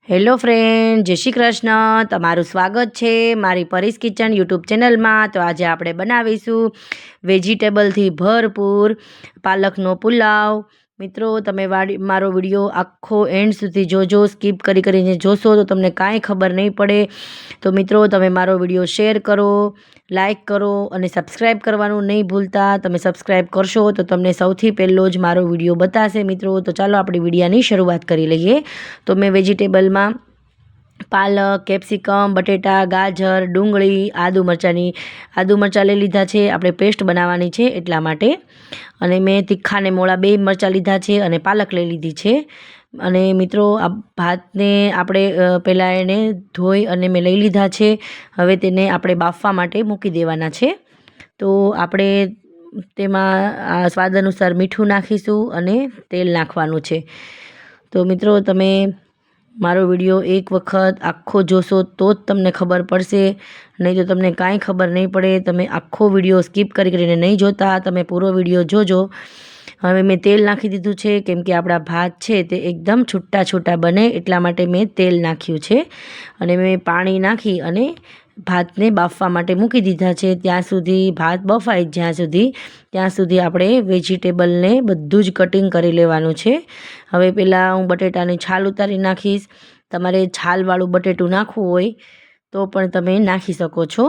Hello friend, જય શ્રી કૃષ્ણ. તમારું સ્વાગત છે મારી પરીસ કિચન યુટ્યુબ ચેનલમાં. તો આજે આપણે બનાવીશું વેજીટેબલથી ભરપૂર પાલકનો પુલાવ. મિત્રો, તમે મારો વિડીયો આખો એન્ડ સુધી જોજો. સ્કીપ કરીને જોશો તો તમને કાંઈ ખબર નહીં પડે. તો મિત્રો, તમે મારો વિડીયો શેર કરો, લાઈક કરો અને સબસ્ક્રાઈબ કરવાનું નહીં ભૂલતા. તમે સબસ્ક્રાઈબ કરશો તો તમને સૌથી પહેલો જ મારો વિડીયો બતાશે. મિત્રો, તો ચાલો આપણી વિડીયોની શરૂઆત કરી લઈએ. તો મેં વેજીટેબલમાં પાલક, કેપ્સિકમ, બટેટા, ગાજર, ડુંગળી, આદુ મરચાં લઈ લીધા છે. આપણે પેસ્ટ બનાવવાની છે એટલા માટે. અને મેં તીખા ને મોળા 2 મરચાં લીધા છે અને પાલક લઈ લીધી છે. અને મિત્રો, આ ભાતને આપણે પહેલાં એને ધોઈ અને મેં લઈ લીધા છે. હવે તેને આપણે બાફવા માટે મૂકી દેવાના છે. તો આપણે તેમાં સ્વાદ અનુસાર મીઠું નાખીશું અને તેલ નાખવાનું છે. તો મિત્રો, તમે મારો વિડીયો એક વખત આખો જોશો તો જ તમને ખબર પડશે, નહીં તો તમને કાંઈ ખબર નહીં પડે. તમે આખો વિડીયો સ્કીપ કરીને નહીં જોતા, તમે પૂરો વિડીયો જોજો. હવે મેં તેલ નાખી દીધું છે કેમ કે આપણા ભાત છે તે એકદમ છૂટા બને એટલા માટે મેં તેલ નાખ્યું છે. અને મેં પાણી નાખી અને ભાતને બાફવા માટે મૂકી દીધા છે. ત્યાં સુધી ભાત બફાય ત્યાં સુધી આપણે વેજીટેબલને બધું જ કટિંગ કરી લેવાનું છે. હવે પહેલાં હું બટેટાની છાલ ઉતારી નાખીશ. તમારે છાલવાળું બટેટું નાખવું હોય તો પણ તમે નાખી શકો છો.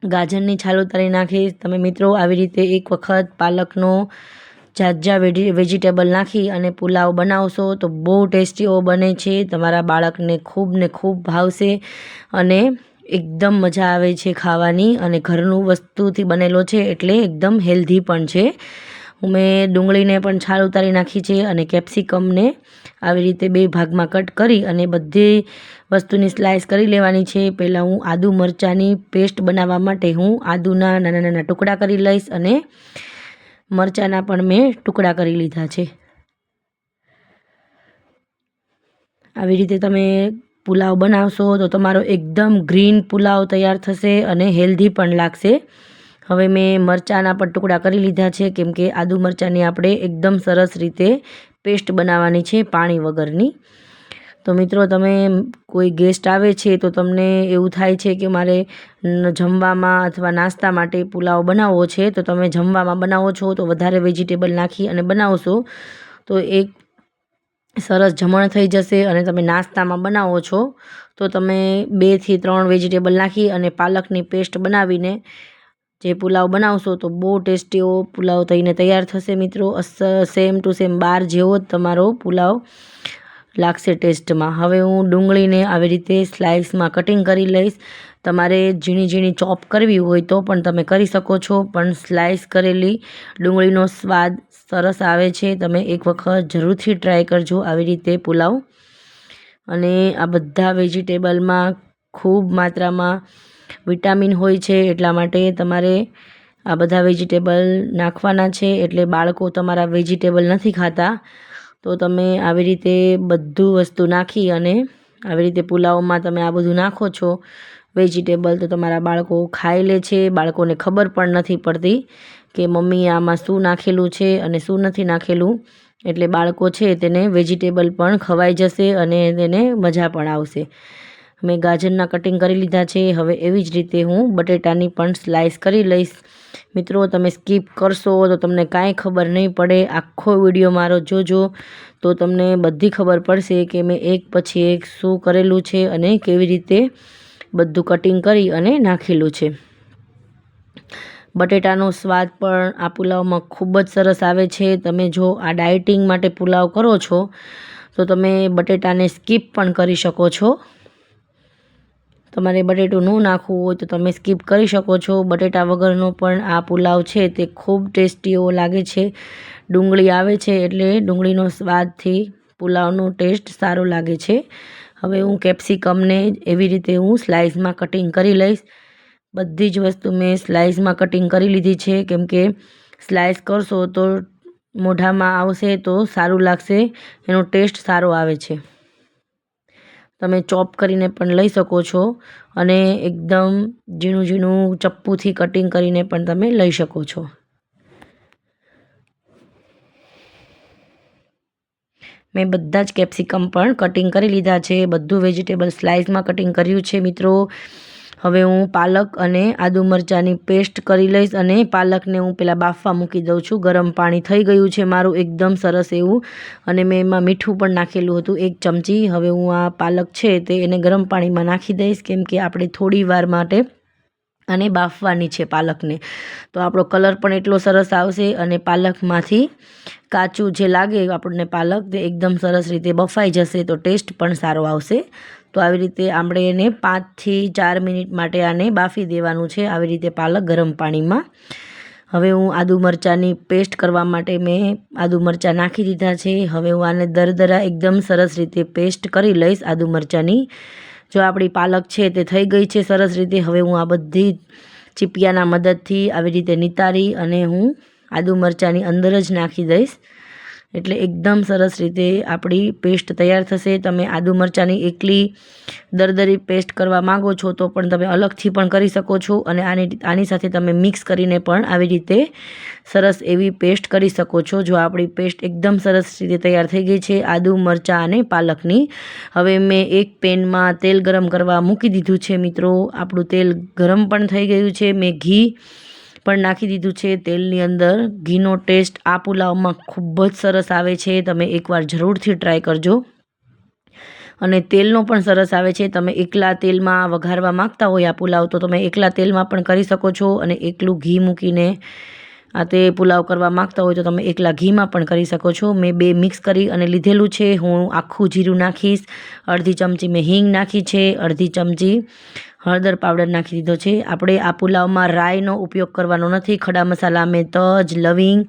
ગાજરની છાલ ઉતારી નાખીશ. તમે મિત્રો આવી રીતે એક વખત પાલકનો જાજા વેજીટેબલ નાખી અને પુલાવ બનાવશો તો બહુ ટેસ્ટી બને છે. તમારા બાળકને ખૂબ ને ખૂબ ભાવશે અને એકદમ મજા આવે છે ખાવાની. અને ઘરનું વસ્તુથી બનેલો છે એટલે એકદમ હેલ્ધી પણ છે. મેં ડુંગળીને પણ છાલ ઉતારી નાખી છે અને કેપ્સિકમને આવી રીતે 2 ભાગમાં કટ કરી અને બધી વસ્તુની સ્લાઇસ કરી લેવાની છે. પહેલાં હું આદુ મરચાંની પેસ્ટ બનાવવા માટે હું આદુના નાના ટુકડા કરી લઈશ અને મરચાંના પણ મેં ટુકડા કરી લીધા છે. આવી રીતે તમે પુલાવ બનાવશો તો તમારો એકદમ ગ્રીન પુલાવ તૈયાર થશે અને હેલ્ધી પણ લાગશે. હવે મેં મરચાંના પણ ટુકડા કરી લીધા છે કેમ કે આદુ મરચાંની આપણે એકદમ સરસ રીતે પેસ્ટ બનાવવાની છે, પાણી વગરની. તો મિત્રો, તમે કોઈ ગેસ્ટ આવે છે તો તમને એવું થાય છે કે મારે જમવામાં અથવા નાસ્તા માટે પુલાવ બનાવવો છે, તો તમે જમવામાં બનાવો છો તો વધારે વેજીટેબલ નાખી અને બનાવશો તો એક સરસ જમણ થઈ જશે. અને તમે નાસ્તામાં બનાવો છો તો તમે 2 થી 3 વેજીટેબલ નાખી અને પાલકની પેસ્ટ બનાવીને જે પુલાવ બનાવશો તો બહુ ટેસ્ટી પુલાવ થઈને તૈયાર થશે. મિત્રો, સેમ ટુ સેમ બહાર જેવો જ તમારો પુલાવ લાગશે ટેસ્ટમાં. હવે હું ડુંગળીને આવી રીતે સ્લાઇસમાં કટિંગ કરી લઈશ. તમારે ઝીણી ચોપ કરવી હોય તો પણ તમે કરી શકો છો, પણ સ્લાઇસ કરેલી ડુંગળીનો સ્વાદ સરસ આવે છે. તમે એક વખત જરૂરથી ટ્રાય કરજો આવી રીતે પુલાવ. અને આ બધા વેજીટેબલમાં ખૂબ માત્રામાં વિટામિન હોય છે એટલા માટે તમારે આ બધા વેજીટેબલ નાખવાના છે. એટલે બાળકો તમારા વેજીટેબલ નથી ખાતા તો તમે આવી રીતે બધું વસ્તુ નાખી અને આવી રીતે પુલાવમાં તમે આ બધું નાખો છો વેજીટેબલ તો તમારા બાળકો ખાઈ લે છે. બાળકોને ખબર પણ નથી પડતી કે મમ્મીએ આમાં શું નાખેલું છે અને શું નથી નાખેલું. એટલે બાળકો છે તેને વેજીટેબલ પણ ખવાઈ જશે અને તેને મજા પણ આવશે. મેં ગાજરના કટિંગ કરી લીધા છે. હવે એવી જ રીતે હું બટેટાની પણ સ્લાઇસ કરી લઈશ. મિત્રો, તમે સ્કીપ કરશો તો તમને કાંઈ ખબર નહીં પડે. આખો વિડીયો મારો જોજો તો તમને બધી ખબર પડશે કે મેં એક પછી એક શું કરેલું છે અને કેવી રીતે બધું કટિંગ કરી અને નાખેલું છે. બટેટાનો સ્વાદ પણ આ પુલાવમાં ખૂબ જ સરસ આવે છે. તમે જો આ ડાયટિંગ માટે પુલાવ કરો છો તો તમે બટેટાને સ્કીપ પણ કરી શકો છો. તમારે બટેટું ન નાખવું હોય તો તમે સ્કીપ કરી શકો છો. બટેટા વગરનો પણ આ પુલાવ છે તે ખૂબ ટેસ્ટી લાગે છે. ડુંગળી આવે છે એટલે ડુંગળીનો સ્વાદથી પુલાવનો ટેસ્ટ સારો લાગે છે. હવે હું કેપ્સિકમને એવી રીતે હું સ્લાઇસમાં કટિંગ કરી લઈશ. બધી જ વસ્તુ મેં સ્લાઇસમાં કટિંગ કરી લીધી છે કેમ કે સ્લાઇસ કરશો તો મોઢામાં આવશે તો સારું લાગશે, એનો ટેસ્ટ સારો આવે છે. તમે ચોપ કરીને પણ લઈ શકો છો અને એકદમ ઝીણું ચપ્પુથી કટિંગ કરીને પણ તમે લઈ શકો છો. મેં બધા જ કેપ્સિકમ પણ કટિંગ કરી લીધા છે, બધું વેજીટેબલ સ્લાઇસમાં કટિંગ કર્યું છે મિત્રો. હવે હું પાલક અને આદુ મરચાંની પેસ્ટ કરી લઈશ અને પાલકને હું પહેલાં બાફવા મૂકી દઉં છું. ગરમ પાણી થઈ ગયું છે મારું એકદમ સરસ એવું, અને મેં એમાં મીઠું પણ નાખેલું હતું 1 ચમચી. હવે હું આ પાલક છે તે એને ગરમ પાણીમાં નાખી દઈશ, કેમ કે આપણે થોડી વાર માટે અને બાફવાની છે પાલકને, તો આપણો કલર પણ એટલો સરસ આવશે અને પાલકમાંથી કાચું જે લાગે આપણને પાલક તે એકદમ સરસ રીતે બફાઈ જશે, તો ટેસ્ટ પણ સારો આવશે. તો આવી રીતે આપણે એને 5 થી 4 મિનિટ માટે આને બાફી દેવાનું છે, આવી રીતે પાલક ગરમ પાણીમાં. હવે હું આદુ મરચાંની પેસ્ટ કરવા માટે મેં આદુ મરચાં નાખી દીધા છે. હવે હું આને દરદરા એકદમ સરસ રીતે પેસ્ટ કરી લઈશ આદુ મરચાંની. જો આપણી પાલક છે તે થઈ ગઈ છે સરસ રીતે. હવે હું આ બધી ચીપિયાના મદદથી આવી રીતે નિતારી અને હું આદુ મરચાંની અંદર જ નાખી દઈશ, એટલે એકદમ સરસ રીતે આપણી પેસ્ટ તૈયાર થશે. તમે આદુ મરચાંની એકલી દરદરી પેસ્ટ કરવા માંગો છો તો પણ તમે અલગથી પણ કરી શકો છો, અને આની સાથે તમે મિક્સ કરીને પણ આવી રીતે સરસ એવી પેસ્ટ કરી શકો છો. જો આપણી પેસ્ટ એકદમ સરસ રીતે તૈયાર થઈ ગઈ છે આદુ મરચાં અને પાલકની. હવે મેં એક પેનમાં તેલ ગરમ કરવા મૂકી દીધું છે મિત્રો. આપણું તેલ ગરમ પણ થઈ ગયું છે. મેં ઘી પણ નાખી દીધું છે તેલની અંદર. ઘીનો ટેસ્ટ આ પુલાવમાં ખૂબ જ સરસ આવે છે, તમે એકવાર જરૂરથી ટ્રાય કરજો. અને તેલનો પણ સરસ આવે છે. તમે એકલા તેલમાં વઘારવા માંગતા હોય આ પુલાવ તો તમે એકલા તેલમાં પણ કરી શકો છો, અને એકલું ઘી મૂકીને આ તે પુલાવ કરવા માંગતા હોય તો તમે એકલા ઘીમાં પણ કરી શકો છો. મેં 2 મિક્સ કરી અને લીધેલું છે. હું આખું જીરું નાખીશ, અડધી ચમચી મેં હિંગ નાખી છે, અડધી ચમચી હળદર પાવડર નાખી દીધો છે. આપણે આ પુલાવમાં રાઈનો ઉપયોગ કરવાનો નથી. ખડા મસાલા મેં તજ, લવિંગ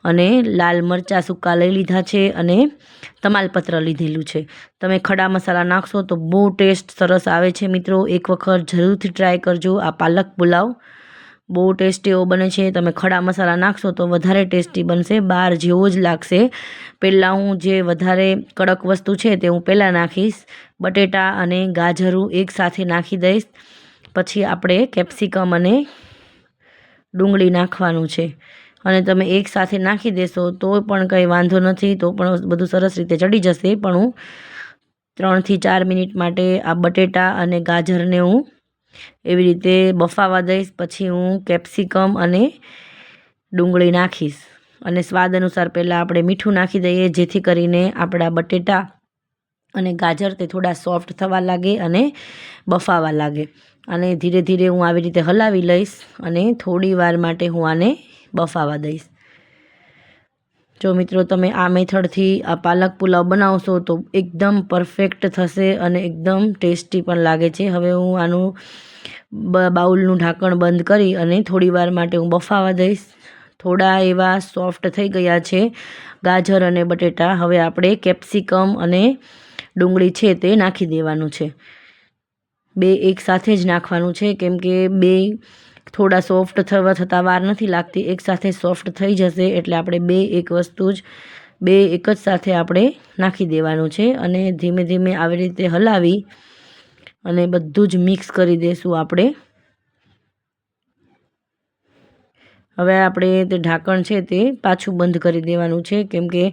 અને લાલ મરચાં સૂકા લઈ લીધા છે, અને તમાલપત્ર લીધેલું છે. તમે ખડા મસાલા નાખશો તો બહુ ટેસ્ટ સરસ આવે છે મિત્રો. એક વખત જરૂરથી ટ્રાય કરજો. આ પાલક પુલાવ બહુ ટેસ્ટી એવો બને છે. તમે ખડા મસાલા નાખશો તો વધારે ટેસ્ટી બનશે, બહાર જેવો જ લાગશે. પહેલાં હું જે વધારે કડક વસ્તુ છે તે હું પહેલાં નાખીશ. બટેટા અને ગાજરું એકસાથે નાખી દઈશ. પછી આપણે કેપ્સિકમ અને ડુંગળી નાખવાનું છે, અને તમે એકસાથે નાખી દેશો તો પણ કંઈ વાંધો નથી, તો પણ બધું સરસ રીતે ચડી જશે. પણ હું 3 થી 4 મિનિટ માટે આ બટેટા અને ગાજરને હું એવી રીતે બફાવા દઈશ. પછી હું કેપ્સિકમ અને ડુંગળી નાખીશ, અને સ્વાદ અનુસાર પહેલાં આપણે મીઠું નાખી દઈએ, જેથી કરીને આપણા બટેટા અને ગાજર તે થોડા સોફ્ટ થવા લાગે અને બફાવા લાગે. અને ધીરે ધીરે હું આવી રીતે હલાવી લઈશ અને થોડી વાર માટે હું આને બફાવા દઈશ. જો મિત્રો તમે આ મેથડથી આ પાલક પુલાવ બનાવશો તો એકદમ પરફેક્ટ થશે અને એકદમ ટેસ્ટી પણ લાગે છે. હવે હું આનું બાઉલનું ઢાંકણ બંધ કરી અને થોડી વાર માટે હું બફાવા દઈશ. થોડા એવા સોફ્ટ થઈ ગયા છે ગાજર અને બટેટા. હવે આપણે કેપ્સિકમ અને ડુંગળી છે તે નાખી દેવાનું છે. 2 એકસાથે જ નાખવાનું છે, કેમ કે 2 થોડા સોફ્ટ થતાં વાર નથી લાગતી, એકસાથે સોફ્ટ થઈ જશે. એટલે આપણે 2 એક જ સાથે આપણે નાખી દેવાનું છે, અને ધીમે ધીમે આવી રીતે હલાવી અને બધું જ મિક્સ કરી દઈશું આપણે. હવે આપણે તે ઢાંકણ છે તે પાછું બંધ કરી દેવાનું છે, કેમ કે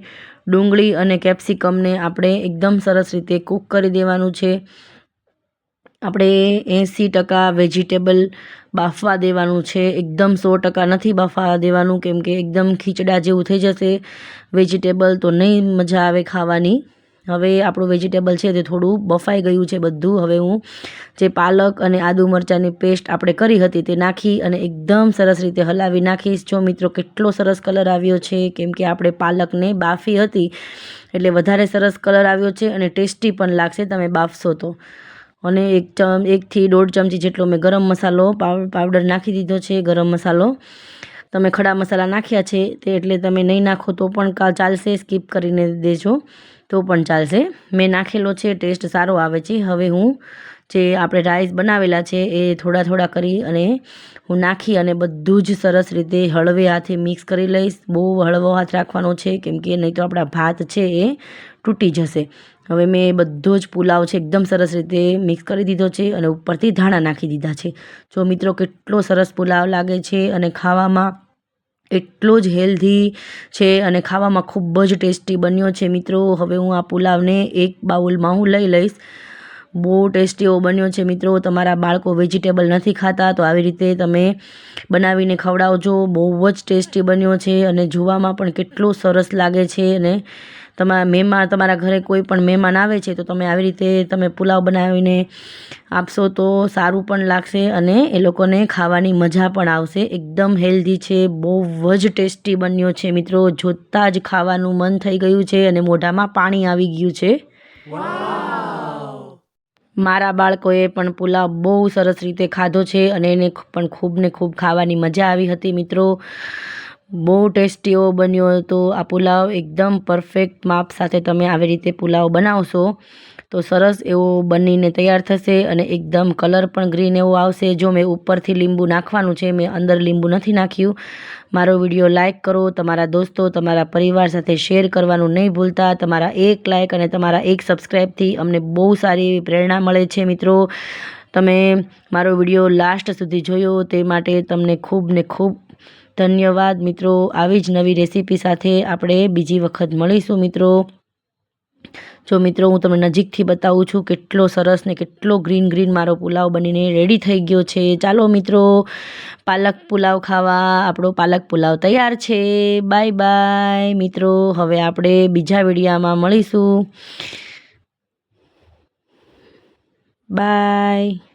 ડુંગળી અને કેપ્સિકમને આપણે એકદમ સરસ રીતે કૂક કરી દેવાનું છે. આપણે 80% વેજીટેબલ બાફવા દેવાનું છે, એકદમ 100% નથી બાફવા દેવાનું, કેમ કે એકદમ ખીચડા જેવું થઈ જશે વેજીટેબલ, તો નહીં મજા આવે ખાવાની. હવે આપણું વેજીટેબલ છે તે થોડું બફાઈ ગયું છે બધું. હવે હું જે પાલક અને આદુ મરચાંની પેસ્ટ આપણે કરી હતી તે નાખી અને એકદમ સરસ રીતે હલાવી નાખીશ. જો મિત્રો કેટલો સરસ કલર આવ્યો છે, કેમ કે આપણે પાલકને બાફી હતી એટલે વધારે સરસ કલર આવ્યો છે, અને ટેસ્ટી પણ લાગશે તમે બાફશો તો. અને 1 થી 1.5 ચમચી જેટલો મેં ગરમ મસાલો પાવડર નાખી દીધો છે. ગરમ મસાલો તમે ખડા મસાલા નાખ્યા છે તે એટલે તમે નહીં નાખો તો પણ ચાલશે, સ્કીપ કરીને દેજો તો પણ ચાલશે. મેં નાખેલો છે, ટેસ્ટ સારો આવે છે. હવે હું જે આપણે રાઈસ બનાવેલા છે એ થોડા કરી અને હું નાખી અને બધું જ સરસ રીતે હળવે હાથે મિક્સ કરી લઈશ. બહુ હળવો હાથ રાખવાનો છે, કેમ કે નહીં તો આપણા ભાત છે એ તૂટી જશે. હવે મેં બધો જ પુલાવ છે એકદમ સરસ રીતે મિક્સ કરી દીધો છે, અને ઉપરથી ધાણા નાખી દીધા છે. જો મિત્રો કેટલો સરસ પુલાવ લાગે છે, અને ખાવામાં એટલો જ હેલ્ધી છે અને ખાવામાં ખૂબ જ ટેસ્ટી બન્યો છે મિત્રો. હવે હું આ પુલાવને એક બાઉલમાં હું લઈ લઈશ. બહુ ટેસ્ટી એવો બન્યો છે મિત્રો. તમારા બાળકો વેજીટેબલ નથી ખાતા તો આવી રીતે તમે બનાવીને ખવડાવજો. બહુ જ ટેસ્ટી બન્યો છે અને જોવામાં પણ કેટલો સરસ લાગે છે. અને તમારા ઘરે કોઈ પણ મહેમાન આવે છે તો તમે આવી રીતે તમે પુલાવ બનાવીને આપશો તો સારું પણ લાગશે અને એ લોકોને ખાવાની મજા પણ આવશે. એકદમ હેલ્ધી છે, બહુ જ ટેસ્ટી બન્યો છે મિત્રો. જોતાં જ ખાવાનું મન થઈ ગયું છે અને મોઢામાં પાણી આવી ગયું છે. મારા બાળકોએ પણ પુલાવ બહુ સરસ રીતે ખાધો છે અને એને પણ ખૂબ ને ખૂબ ખાવાની મજા આવી હતી મિત્રો. બહુ ટેસ્ટી એવો બન્યો હતો આ પુલાવ. એકદમ પરફેક્ટ માપ સાથે તમે આવી રીતે પુલાવ બનાવશો તો સરસ એવો બનીને તૈયાર થશે અને એકદમ કલર પણ ગ્રીન એવો આવશે. જો મેં ઉપરથી લીંબુ નાખવાનું છે, મેં અંદર લીંબુ નથી નાખ્યું. મારો વિડીયો લાઇક કરો, તમારા દોસ્તો તમારા પરિવાર સાથે શેર કરવાનું નહીં ભૂલતા. તમારા એક લાઇક અને તમારા એક સબસ્ક્રાઈબથી અમને બહુ સારી એવી પ્રેરણા મળે છે મિત્રો. તમે મારો વિડીયો લાસ્ટ સુધી જોયો તે માટે તમને ખૂબ ને ખૂબ ધન્યવાદ મિત્રો. આવી જ નવી રેસીપી સાથે આપણે બીજી વખત મળીશું મિત્રો. જો મિત્રો હું તમને નજીકથી બતાવું છું કેટલો સરસ ને કેટલો ગ્રીન મારો પુલાવ બનીને રેડી થઈ ગયો છે. ચાલો મિત્રો, પાલક પુલાવ ખાવા. આપણો પાલક પુલાવ તૈયાર છે. બાય બાય મિત્રો. હવે આપણે બીજા વિડીયોમાં મળીશું. બાય.